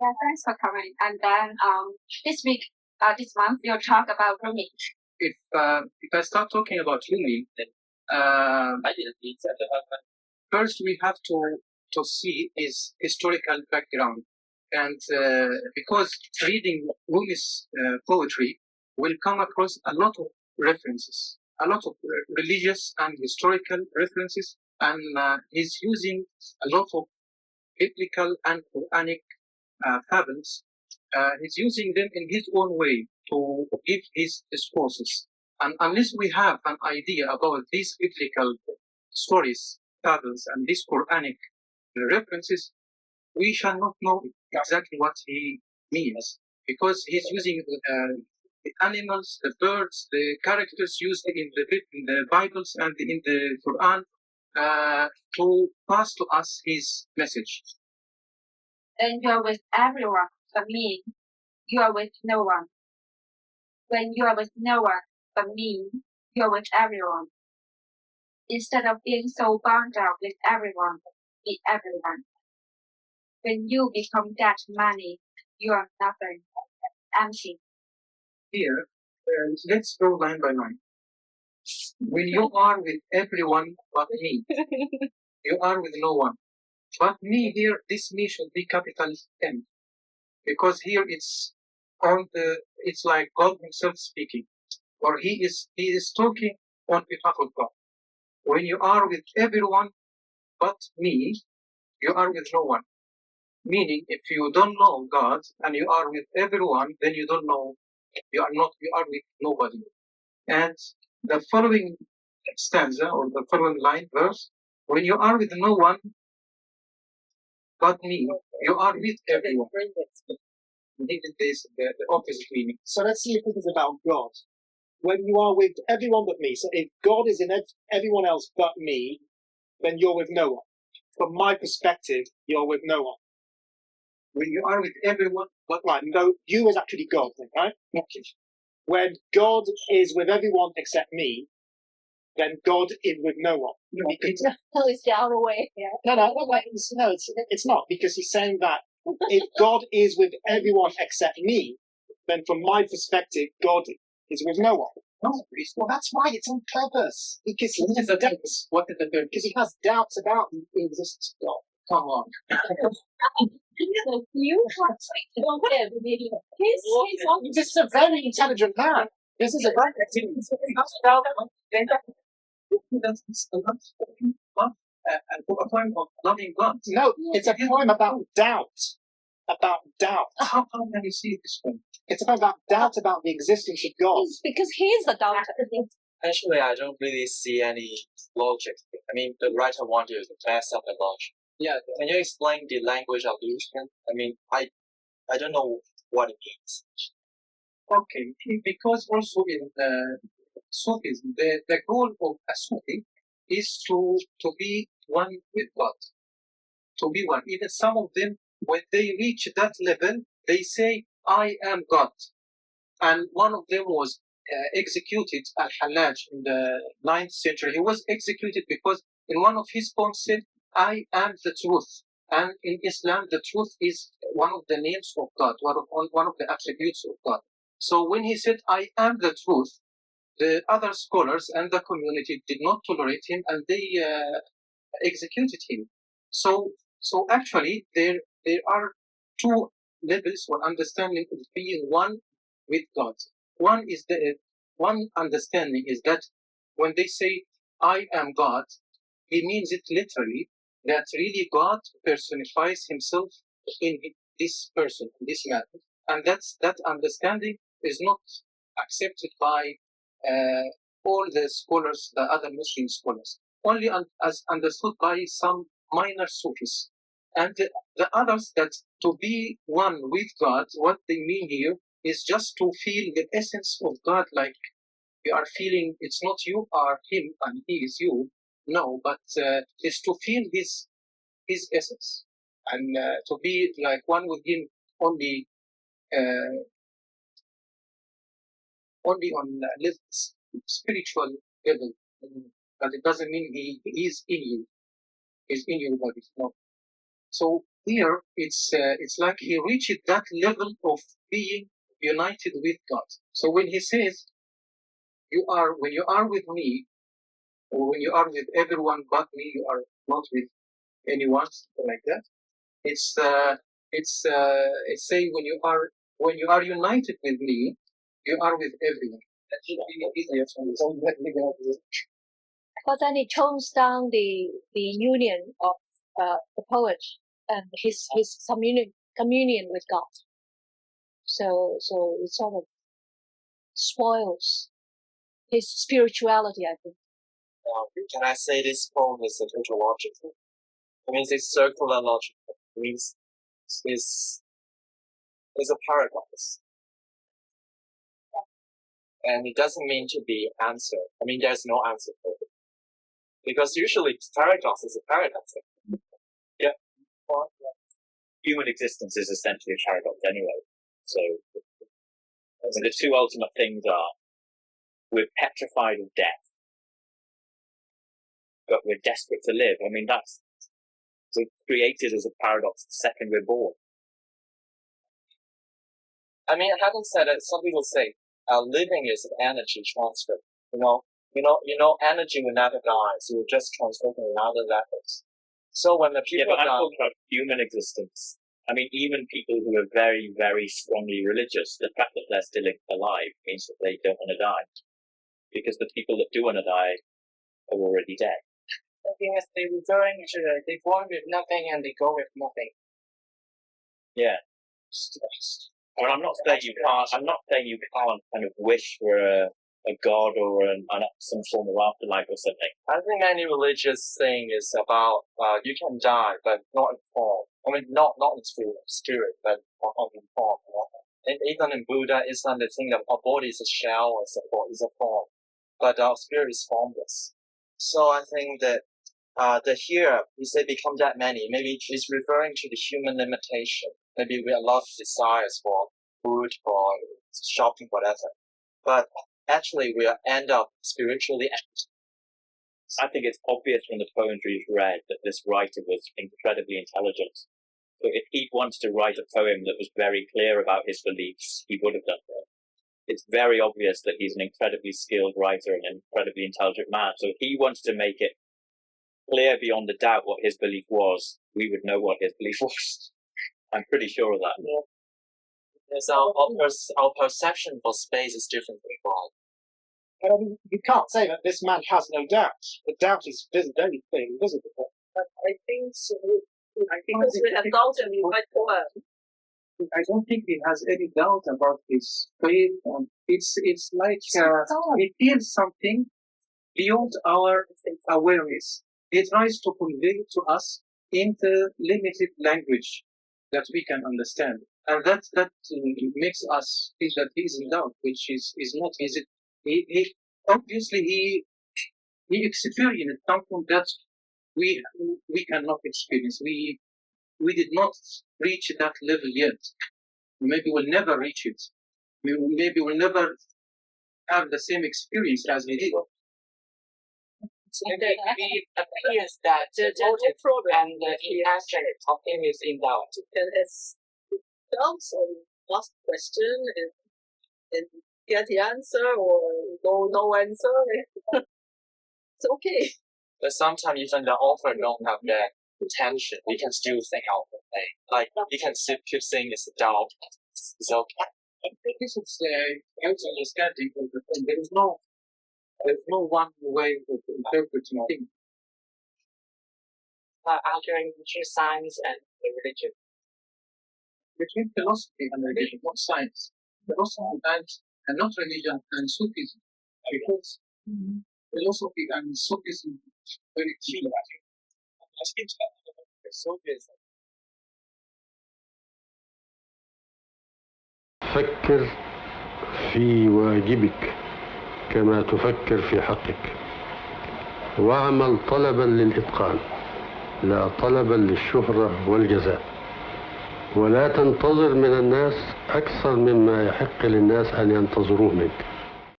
Yeah, thanks for coming. And then this week, this month, we'll talk about Rumi. If I start talking about Rumi, first we have to see his historical background, and because reading Rumi's poetry will come across a lot of references, a lot of religious and historical references, and he's using a lot of biblical and Quranic fables. He's using them in his own way to give his discourses. And unless we have an idea about these biblical stories, fables, and these Quranic references, we shall not know exactly what he means, because he's using the animals, the birds, the characters used in the Bibles and in the Quran to pass to us his message. Then you are with everyone. For me, you are with no one. When you are with no one, for me, you are with everyone. Instead of being so bound up with everyone, be everyone. When you become that many, you are nothing, empty. Here, let's go line by line. When you are with everyone but me, you are with no one. But me here, this me should be capital M, because here it's like God Himself speaking, or He is talking on behalf of God. When you are with everyone but me, you are with no one. Meaning, if you don't know God and you are with everyone, then you don't know. You are with nobody. And the following stanza or the following line verse, when you are with no one but me, you are with everyone. This the opposite meaning. So let's see if this is about God. When you are with everyone but me, so if God is in everyone else but me, then you're with no one. From my perspective, you're with no one. When you are with everyone but right, no, you is actually God, right? Okay. When God is with everyone except me, then God is with no one. No, it's the other way. Yeah. No, it's not, because he's saying that if God is with everyone except me, then from my perspective, God is with no one. No, well, that's why it's on purpose. Because he has doubts. What is the difference? Because he has doubts about the existence of God. Come on. This is a very intelligent man. This is a very a poem of loving God. No, it's a poem about doubt. About doubt. How can you see this one? It's about doubt about the existence of God. Because he's the doubter. Actually, I don't really see any logic. I mean, the writer wanted to mess up the logic. Yeah, can you explain the language of illusion? I mean, I don't know what it means. Okay, because also in Sufism, the goal of a Sufi is to be one with God, to be one. Even some of them, when they reach that level, they say, I am God. And one of them was executed, Al-Hallaj, in the 9th century. He was executed because in one of his poems said, I am the truth. And in Islam, the truth is one of the names of God, one of the attributes of God. So when he said, I am the truth, the other scholars and the community did not tolerate him, and they executed him. So actually, there are two levels or understanding of being one with God. One understanding is that when they say, I am God, he means it literally, that really God personifies himself in this person, in this man. And that understanding is not accepted by all the scholars, the other Muslim scholars, only as understood by some minor Sufis. And the others, that to be one with God, what they mean here is just to feel the essence of God, like you are feeling it's not you are him and he is you. No, but it's to feel his essence, and to be like one with him only on spiritual level. But it doesn't mean he is in you. He's in your body. No. So here it's like he reached that level of being united with God. So when he says, when you are with me, or when you are with everyone but me, you are not with anyone, something like that. It's saying when you are united with me, you are with everyone. That should be easier to understand. But then it tones down the union of the poet and his communion with God. So it sort of spoils his spirituality, I think. Can I say this poem is a tautological? It means it's circular logical. It means it's a paradox. And it doesn't mean to be answer. I mean, there's no answer for it. Because usually paradox is a paradox. Yeah. Human existence is essentially a paradox anyway. So the two ultimate things are we're petrified of death, but we're desperate to live. I mean, that's created as a paradox the second we're born. I mean, having said it, some people say living is an energy transfer. You know, energy will never die, so we're just transferring another levels. So when the people I'm talking about human existence. I mean, even people who are very, very strongly religious, the fact that they're still alive means that they don't want to die. Because the people that do want to die are already dead. I think they're referring to they born with nothing and they go with nothing. Yeah. Well, I'm not saying you can't kind of wish for a god or some form of afterlife or something. I think any religious thing is about you can die, but not in form. I mean, not in spirit, but in form. And even in Buddha, Islam, they think that our body is a shell, is a form, but our spirit is formless. So I think that here we say become that many. Maybe it's referring to the human limitation. Maybe we have a lot of desires for food, for shopping, whatever. But actually, we end up spiritually empty. I think it's obvious from the poetry you've read that this writer was incredibly intelligent. So if he wanted to write a poem that was very clear about his beliefs, he would have done that. It's very obvious that he's an incredibly skilled writer and an incredibly intelligent man. So if he wanted to make it clear beyond a doubt what his belief was, we would know what his belief was. I'm pretty sure of that. Yeah. Yes, our perception for space is different from God. But I mean, you can't say that this man has no doubt. The doubt is very clearly visible. But I think so. Because we have doubt and we might poem. I don't think he has any doubt about his faith. It's like he feels something beyond our awareness. He tries to convey to us in the limited language that we can understand, and that makes us think that he is in doubt, which is not. He obviously experienced something that we cannot experience. We did not reach that level yet. Maybe we'll never reach it. Maybe we'll never have the same experience as he did. It appears that the motive and the aspect of him is in doubt. And it's doubts on ask question and get the answer or no answer. It's okay. But sometimes even the author don't have that intention. We can still think out the thing. Like you can still keep saying it's a doubt. It's okay. I think this is understanding of the thing. There's no one way of interpreting things. Arguing between science and religion. Between philosophy and religion, not science. Philosophy and not religion and Sufism. Because philosophy and Sufism are very cheap. Sufism. فكر في واجبك كما تفكر في حقك، واعمل طلبا للإتقان لا طلبا للشهرة والجزاء، ولا تنتظر من الناس أكثر مما يحق للناس أن ينتظروه منك.